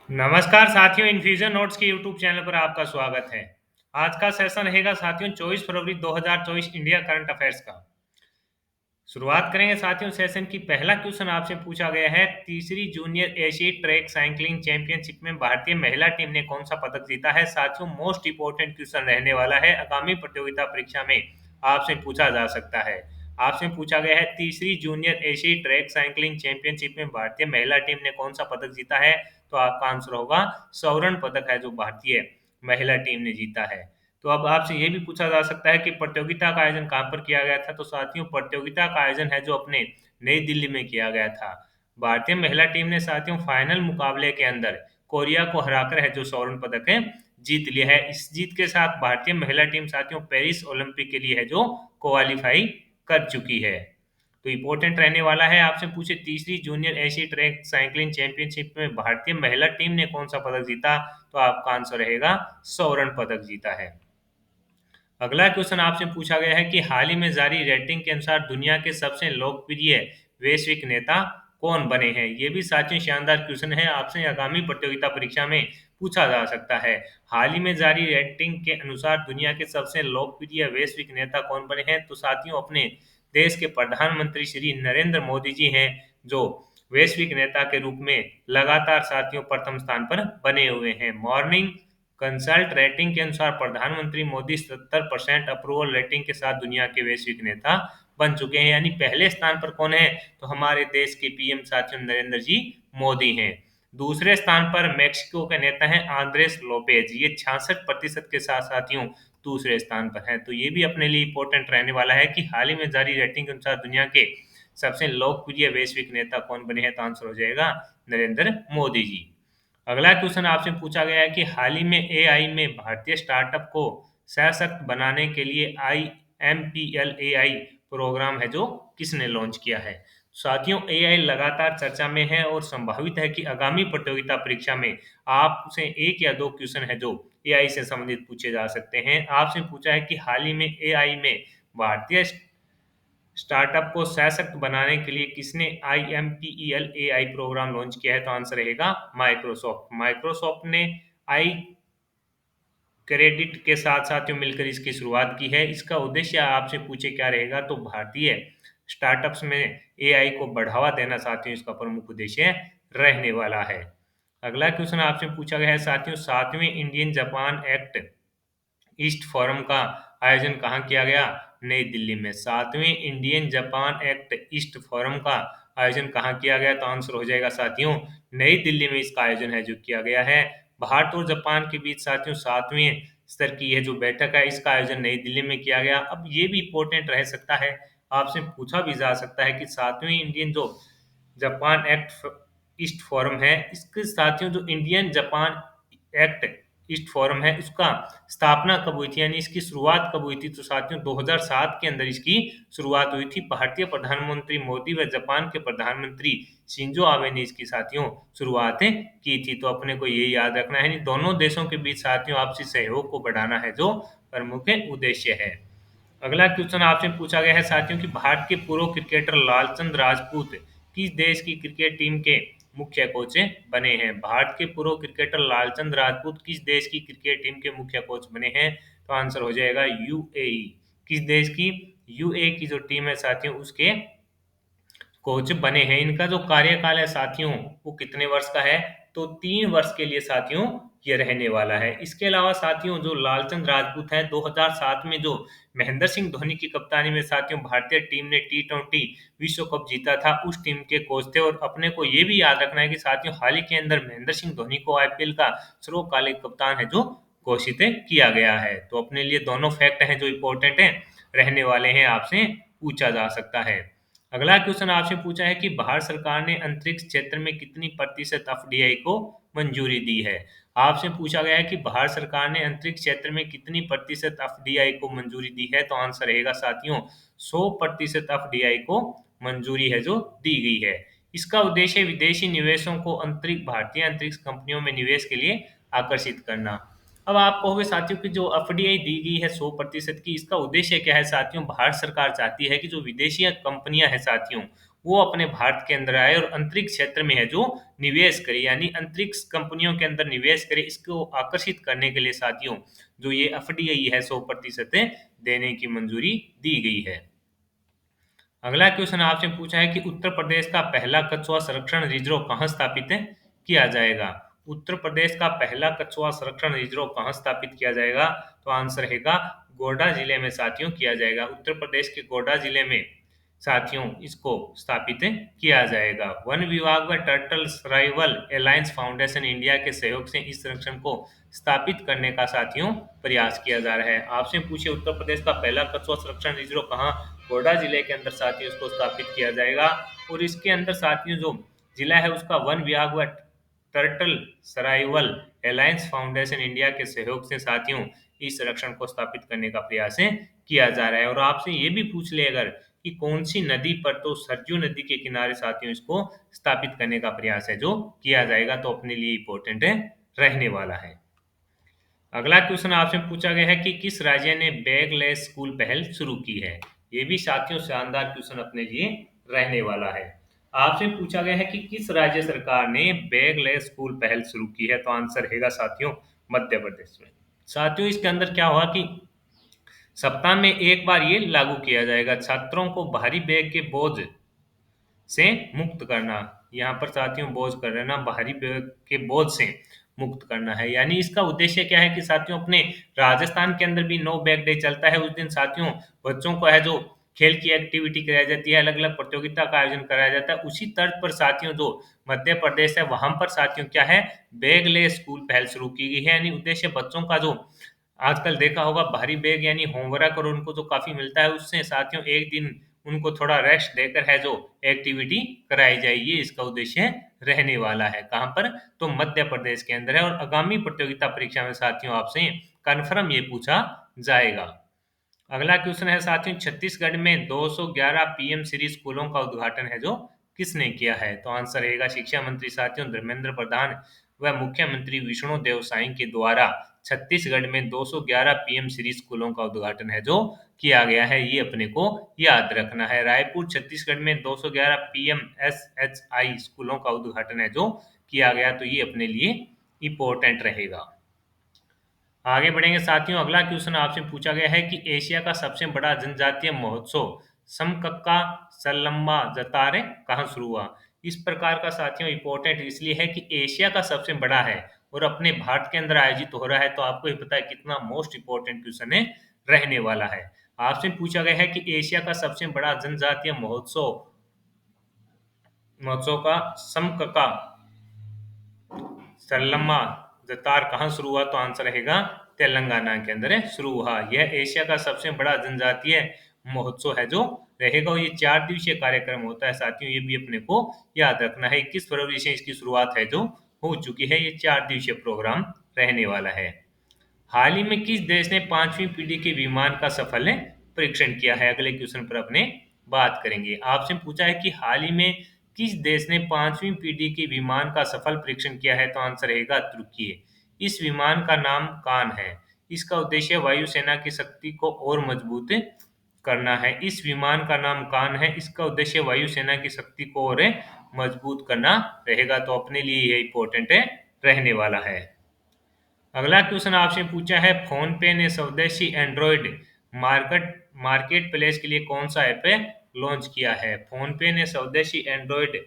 नमस्कार साथियों, infusion notes के यूट्यूब चैनल पर आपका स्वागत है। आज का सेशन रहेगा साथियों 24 फरवरी 2024 इंडिया करंट अफेयर्स का। शुरुआत करेंगे साथियों सेशन की। पहला क्वेश्चन आपसे पूछा गया है, तीसरी जूनियर एशियाई ट्रैक साइकिलिंग चैंपियनशिप में भारतीय महिला टीम ने कौन सा पदक जीता है। साथियों मोस्ट इंपोर्टेंट क्वेश्चन रहने वाला है, आगामी प्रतियोगिता परीक्षा में आपसे पूछा जा सकता है। आपसे पूछा गया है, तीसरी जूनियर एशियाई ट्रैक साइकिलिंग चैंपियनशिप में भारतीय महिला टीम ने कौन सा पदक जीता है। तो आपका आंसर होगा स्वर्ण पदक है जो भारतीय महिला टीम ने जीता है। तो अब आपसे ये भी पूछा जा सकता है कि प्रतियोगिता का आयोजन कहाँ पर किया गया था। तो साथियों प्रतियोगिता का आयोजन है जो अपने नई दिल्ली में किया गया था। भारतीय महिला टीम ने साथियों फाइनल मुकाबले के अंदर कोरिया को हराकर है जो स्वर्ण पदक है जीत लिया है। इस जीत के साथ भारतीय महिला टीम साथियों पेरिस ओलंपिक के लिए है जो क्वालिफाई कर चुकी है। तो इम्पोर्टेंट रहने वाला है, आपसे पूछे तीसरी जूनियर एशियाई ट्रैक साइकिलिंग चैंपियनशिप में भारतीय महिला टीम ने कौन सा पदक जीता। तो आपका आंसर रहेगा स्वर्ण पदक जीता है। अगला क्वेश्चन आपसे पूछा गया है कि हाल ही में जारी रेटिंग के अनुसार दुनिया के सबसे लोकप्रिय वैश्विक नेता कौन बने हैं। ये भी साथियों शानदार क्वेश्चन है, आपसे आगामी प्रतियोगिता परीक्षा में पूछा जा सकता है। हाल ही में जारी रेटिंग के अनुसार दुनिया के सबसे लोकप्रिय वैश्विक नेता कौन बने हैं। तो साथियों अपने देश के प्रधानमंत्री श्री नरेंद्र मोदी जी हैं जो वैश्विक नेता के रूप में लगातार साथियों प्रथम स्थान पर बने हुए हैं। मॉर्निंग कंसल्ट रेटिंग के अनुसार प्रधानमंत्री मोदी 70% अप्रूवल रेटिंग के साथ दुनिया के वैश्विक नेता बन चुके हैं। यानी पहले स्थान पर कौन है। तो हमारे देश के पीएम साथियों नरेंद्र जी मोदी हैं। दूसरे स्थान पर मेक्सिको के नेता हैं आंद्रेस लोपेज, ये 66% के साथ साथियों दूसरे स्थान पर है। तो ये भी अपने लिए इंपॉर्टेंट रहने वाला है कि हाल ही में जारी रेटिंग के अनुसार दुनिया के सबसे लोकप्रिय वैश्विक नेता कौन बने हैं। तो आंसर हो जाएगा नरेंद्र मोदी जी। अगला क्वेश्चन आपसे पूछा गया है कि हाल ही में एआई में भारतीय स्टार्टअप को सशक्त बनाने के लिए IMPL एआई प्रोग्राम है जो किसने लॉन्च किया है। साथियों एआई लगातार चर्चा में है और संभावित है कि आगामी प्रतियोगिता परीक्षा में आपसे एक या दो क्वेश्चन है जो एआई से संबंधित पूछे जा सकते हैं। आपसे पूछा है कि हाल ही में एआई में भारतीय स्टार्टअप को सशक्त बनाने के लिए किसने IMPEL एआई प्रोग्राम लॉन्च किया है। तो आंसर रहेगा माइक्रोसॉफ्ट। माइक्रोसॉफ्ट ने आई क्रेडिट के साथ साथियों मिलकर इसकी शुरुआत की है। इसका उद्देश्य आपसे पूछे क्या रहेगा। तो भारतीय स्टार्टअप्स में एआई को बढ़ावा देना साथियों इसका प्रमुख उद्देश्य रहने वाला है। अगला क्वेश्चन आपसे पूछा गया है साथियों, सातवें Indian Japan act east forum का आयोजन कहाँ किया गया। नई दिल्ली में। सातवें Indian Japan act east forum का आयोजन कहाँ किया गया। तो आंसर हो जाएगा साथियों नई दिल्ली में इसका आयोजन है जो किया गया है। भारत और जापान के बीच साथियों सातवें स्तर की यह जो बैठक है इसका आयोजन नई दिल्ली में किया गया। अब ये भी इंपॉर्टेंट रह सकता है, आपसे पूछा भी जा सकता है कि सातवें इंडियन जो जापान एक्ट ईस्ट फोरम है इसके साथियों जो Indian Japan act east forum है इसका स्थापना कब हुई थी, यानी इसकी शुरुआत कब हुई थी। तो साथियों 2007 के अंदर इसकी शुरुआत हुई थी। भारतीय प्रधानमंत्री मोदी व जापान के प्रधानमंत्री शिंजो आबे ने इसकी साथियों शुरुआत की थी। तो अपने को ये याद रखना है, दोनों देशों के बीच साथियों आपसी सहयोग को बढ़ाना है जो प्रमुख उद्देश्य है। अगला क्वेश्चन आपसे पूछा गया है साथियों कि भारत के पूर्व क्रिकेटर लालचंद राजपूत किस देश की क्रिकेट टीम के मुख्य कोच बने हैं। भारत के पूर्व क्रिकेटर लालचंद राजपूत किस देश की क्रिकेट टीम के मुख्य कोच बने हैं। तो आंसर हो जाएगा यूएई। किस देश की। यूएई की जो टीम है साथियों उसके कोच बने हैं। इनका जो कार्यकाल है साथियों वो कितने वर्ष का है। तो 3 वर्ष के लिए साथियों ये रहने वाला है। इसके अलावा साथियों जो लालचंद राजपूत है 2007 में जो महेंद्र सिंह धोनी की कप्तानी में साथियों भारतीय टीम ने T20 विश्व कप जीता था उस टीम के कोच थे। और अपने को ये भी याद रखना है कि साथियों हाल ही के अंदर महेंद्र सिंह धोनी को आईपीएल का सर्वकालिक कप्तान है जो घोषित किया गया है। तो अपने लिए दोनों फैक्ट हैं जो इम्पोर्टेंट है रहने वाले हैं, आपसे पूछा जा सकता है। अगला क्वेश्चन आपसे पूछा है कि भारत सरकार ने अंतरिक्ष क्षेत्र में कितनी प्रतिशत एफडीआई को मंजूरी दी है। आपसे पूछा गया है कि भारत सरकार ने अंतरिक्ष क्षेत्र में कितनी प्रतिशत एफडीआई को मंजूरी दी है। तो आंसर रहेगा साथियों 100% एफडीआई को मंजूरी है जो दी गई है। इसका उद्देश्य विदेशी निवेशों को अंतरिक्ष भारतीय अंतरिक्ष कंपनियों में निवेश के लिए आकर्षित करना। अब आप कहोगे साथियों की जो एफडीआई दी गई है 100% की, इसका उद्देश्य क्या है साथियों। भारत सरकार चाहती है कि जो विदेशी कंपनियां हैं साथियों वो अपने भारत के अंदर आए और अंतरिक्ष क्षेत्र में है जो निवेश करे, यानी अंतरिक्ष कंपनियों के अंदर निवेश करे। इसको आकर्षित करने के लिए साथियों जो ये एफडीआई है 100% देने की मंजूरी दी गई है। अगला क्वेश्चन आपसे पूछा है कि उत्तर प्रदेश का पहला कछुआ संरक्षण रिजर्व कहाँ स्थापित है किया जाएगा। उत्तर प्रदेश का पहला कछुआ संरक्षण रिजर्व कहाँ स्थापित किया जाएगा, तो आंसर रहेगा गोड्डा जिले में साथियों किया जाएगा। उत्तर प्रदेश के गोड्डा जिले में साथियों इसको स्थापित किया जाएगा। वन विभाग व turtle survival alliance foundation India के सहयोग से इस संरक्षण को स्थापित करने का साथियों प्रयास किया जा रहा है। आपसे पूछे उत्तर प्रदेश का पहला कछुआ संरक्षण रिजर्व कहाँ, गोड्डा जिले के अंदर साथियों इसको स्थापित किया जाएगा। और इसके अंदर साथियों जो जिला है उसका वन विभाग व turtle survival alliance foundation India के सहयोग से साथियों इस संरक्षण को स्थापित करने का प्रयास किया जा रहा है। और आपसे ये भी पूछ ले अगर कि कौन सी नदी पर, तो सरजू नदी के किनारे साथियों इसको स्थापित करने का प्रयास है जो किया जाएगा, तो अपने लिए इंपॉर्टेंट रहने वाला है। अगला क्वेश्चन आपसे पूछा गया है कि किस राज्य ने बैगलेस स्कूल पहल शुरू की है। ये भी साथियों शानदार क्वेश्चन अपने लिए रहने वाला है। आपसे पूछा गया है कि किस राज्य सरकार ने बैगलेस स्कूल पहल शुरू की है, तो आंसर रहेगा साथियों मध्य प्रदेश में। साथियों इसके अंदर क्या हुआ कि सप्ताह में एक बार ये लागू किया जाएगा, छात्रों को भारी बैग के बोझ से मुक्त करना। यहाँ पर साथियों बोझ कर रहना, भारी बैग के बोझ से मुक्त करना है। यानी इसका उद्देश्य क्या है कि साथियों अपने राजस्थान के अंदर भी नो बैग डे चलता है। उस दिन साथियों बच्चों को है जो खेल की एक्टिविटी कराई जाती है, अलग अलग प्रतियोगिता का आयोजन कराया जाता है। उसी तर्ज पर साथियों जो मध्य प्रदेश है वहां पर साथियों क्या है, बैगलेस स्कूल पहल शुरू की गई है। यानी उद्देश्य बच्चों का जो आजकल देखा होगा भारी बैग यानी होमवर्क और उनको जो काफी मिलता है, उससे साथियों एक दिन उनको थोड़ा रेस्ट देकर है जो एक्टिविटी कराई जाएगी, इसका उद्देश्य रहने वाला है। कहाँ पर, तो मध्य प्रदेश के अंदर है। और आगामी प्रतियोगिता परीक्षा में साथियों आपसे कन्फर्म ये पूछा जाएगा। अगला क्वेश्चन है साथियों छत्तीसगढ़ में 211 पीएम श्री स्कूलों का उद्घाटन है जो किसने किया है, तो आंसर रहेगा शिक्षा मंत्री साथियों धर्मेंद्र प्रधान व मुख्यमंत्री विष्णुदेव साई के द्वारा छत्तीसगढ़ में 211 पीएम श्री स्कूलों का उद्घाटन है जो किया गया है। ये अपने को याद रखना है। रायपुर छत्तीसगढ़ में 211 पीएम एसएचआई स्कूलों का उद्घाटन है जो किया गया, तो ये अपने लिए इंपॉर्टेंट रहेगा। आगे बढ़ेंगे साथियों। अगला क्वेश्चन आपसे पूछा गया है कि एशिया का सबसे बड़ा जनजातीय महोत्सव समकक्का सल्लम्मा जतारे कहाँ शुरू हुआ। इस प्रकार का साथियों इंपॉर्टेंट इसलिए है कि एशिया का सबसे बड़ा है और अपने भारत के अंदर आयोजित हो रहा है, तो आपको ये पता है कितना मोस्ट इंपॉर्टेंट क्वेश्चन है रहने वाला है। आपसे पूछा गया है कि एशिया का सबसे बड़ा जनजातीय महोत्सव महोत्सव का समकक्का सल्लम्मा जतार कहाँ शुरू हुआ, तो आंसर रहेगा तेलंगाना के अंदर शुरू हुआ। यह एशिया का सबसे बड़ा जनजातीय महोत्सव है जो रहेगा। और ये 4 दिवसीय कार्यक्रम होता है साथियों, ये भी अपने को याद रखना है। 21 फरवरी से इसकी शुरुआत है जो हो चुकी है। ये 4 दिवसीय प्रोग्राम रहने वाला है। हाल ही में किस देश ने 5वीं पीढ़ी के विमान का सफल परीक्षण किया है, अगले क्वेश्चन पर अपने बात करेंगे। आपसे पूछा है कि हाल ही में किस देश ने 5वीं पीढ़ी के विमान का सफल परीक्षण किया है, तो आंसर रहेगा तुर्की। इस विमान का नाम कान है। इसका उद्देश्य वायुसेना की शक्ति को और मजबूत करना है। इस विमान का नाम कान है, इसका उद्देश्य वायुसेना की शक्ति को और मजबूत करना रहेगा, तो अपने लिए यह इंपॉर्टेंट रहने वाला है। अगला क्वेश्चन आपसे पूछा है फोन पे ने स्वदेशी एंड्रॉइड मार्केट प्लेस के लिए कौन सा ऐप लॉन्च किया है। फोन पे ने स्वदेशी एंड्रॉइड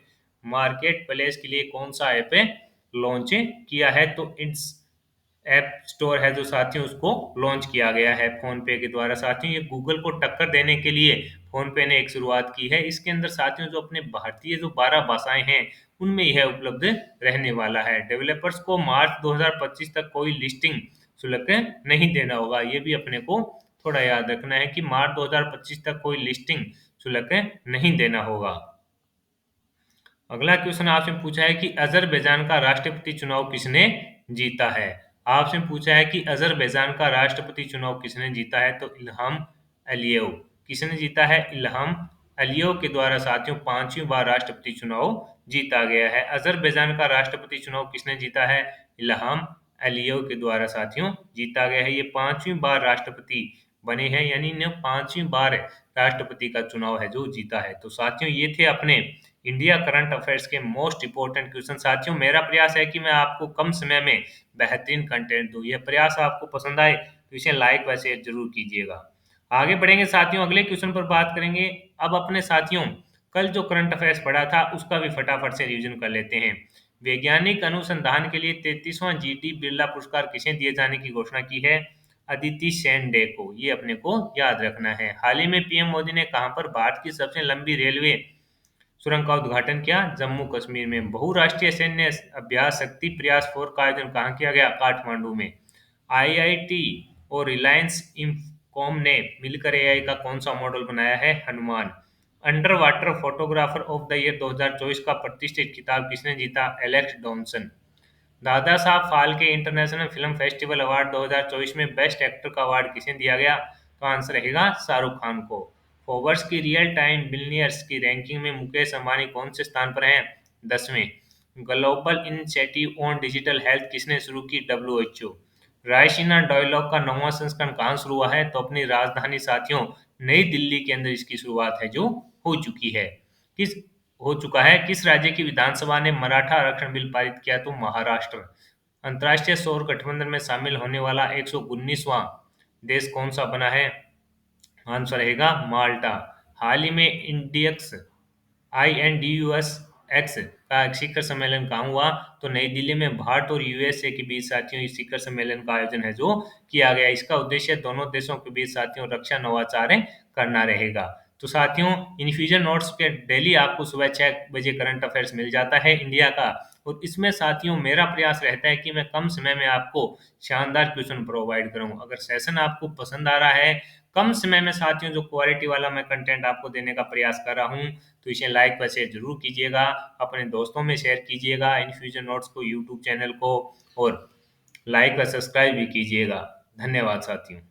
मार्केट प्लेस के लिए कौन सा ऐप लॉन्च किया है, तो इट्स ऐप स्टोर है जो साथियों उसको लॉन्च किया गया है फोन पे के द्वारा। साथियों ये गूगल को टक्कर देने के लिए फोन पे ने एक शुरुआत की है। इसके अंदर साथियों जो अपने भारतीय जो 12 भाषाएं हैं उनमें यह उपलब्ध रहने वाला है। डेवलपर्स को मार्च 2025 तक कोई लिस्टिंग शुल्क नहीं देना होगा। ये भी अपने को थोड़ा याद रखना है कि मार्च 2025 तक कोई लिस्टिंग शुल्क नहीं देना होगा। अगला क्वेश्चन आपसे पूछा है कि अजरबैजान का राष्ट्रपति चुनाव किसने जीता है। आपसे पूछा है कि अजरबैजान का राष्ट्रपति चुनाव किसने जीता है, तो इल्हाम अलियव। किसने जीता है, इल्हाम अलियव के द्वारा साथियों 5वीं बार राष्ट्रपति चुनाव जीता गया है। अजरबैजान का राष्ट्रपति चुनाव किसने जीता है, इल्हाम अलियव के द्वारा साथियों जीता गया है। ये 5वीं बार राष्ट्रपति बने हैं, यानी ने 5वीं बार राष्ट्रपति का चुनाव है जो जीता है। तो साथियों ये थे अपने इंडिया करंट अफेयर्स के मोस्ट इंपोर्टेंट क्वेश्चन। साथियों मेरा प्रयास है कि मैं आपको कम समय में बेहतरीन कंटेंट दूं। यह प्रयास आपको पसंद आए तो इसे लाइक व शेयर जरूर कीजिएगा। आगे बढ़ेंगे साथियों, अगले क्वेश्चन पर बात करेंगे। अब अपने साथियों कल जो करंट अफेयर्स पढ़ा था उसका भी फटाफट से रिवीजन कर लेते हैं। वैज्ञानिक अनुसंधान के लिए 33वां जीडी बिरला पुरस्कार किसे दिए जाने की घोषणा की है? अदिति सेन डे को। ये अपने को याद रखना है। हाल ही में पीएम मोदी ने कहां पर भारत की सबसे लंबी रेलवे सुरंग का उद्घाटन किया? जम्मू कश्मीर में। बहुराष्ट्रीय सैन्य अभ्यास शक्ति प्रयास 4 का आयोजन कहाँ किया गया? काठमांडू में। आईआईटी और रिलायंस इंफोकॉम ने मिलकर एआई का कौन सा मॉडल बनाया है? Hanuman. Under water photographer of the year 2024 का प्रतिष्ठित खिताब किसने जीता? Alex डॉनसन। Dada Saheb Phalke international film festival award 2024 में बेस्ट एक्टर का अवार्ड किसे दिया गया? तो आंसर रहेगा शाहरुख खान को। फोर्ब्स की रियल टाइम बिलियनियर्स की रैंकिंग में मुकेश अंबानी कौन से स्थान पर हैं? 10वें। Global initiative on digital health किसने शुरू की? डब्ल्यूएचओ। रायसीना डायलॉग का 9वां संस्करण कहाँ शुरू हुआ है? तो अपनी राजधानी साथियों नई दिल्ली के अंदर इसकी शुरुआत है जो हो चुकी है। किस हो चुका है किस राज्य की विधानसभा ने मराठा आरक्षण बिल पारित किया? तो महाराष्ट्र। अंतर्राष्ट्रीय सौर गठबंधन में शामिल होने वाला 119वां देश कौन सा बना है? आंसर रहेगा माल्टा। हाल ही में इंडियक्स INDUS एक्स का शिखर सम्मेलन कहाँ हुआ? तो नई दिल्ली में। भारत और यूएसए के बीच साथियों इस शिखर सम्मेलन का आयोजन है जो किया गया। इसका उद्देश्य दोनों देशों के बीच साथियों रक्षा नवाचार करना रहेगा। तो साथियों इन फ्यूजन नोट्स के डेली आपको सुबह 6 बजे करंट अफेयर्स मिल जाता है इंडिया का। और इसमें साथियों मेरा प्रयास रहता है कि मैं कम समय में आपको शानदार क्वेश्चन प्रोवाइड करूं। अगर सेशन आपको पसंद आ रहा है, कम समय में साथियों जो क्वालिटी वाला मैं कंटेंट आपको देने का प्रयास कर रहा हूं, तो इसे लाइक व शेयर जरूर कीजिएगा। अपने दोस्तों में शेयर कीजिएगा इनफ्यूजन नोट्स को, यूट्यूब चैनल को, और लाइक व सब्सक्राइब भी कीजिएगा। धन्यवाद साथियों।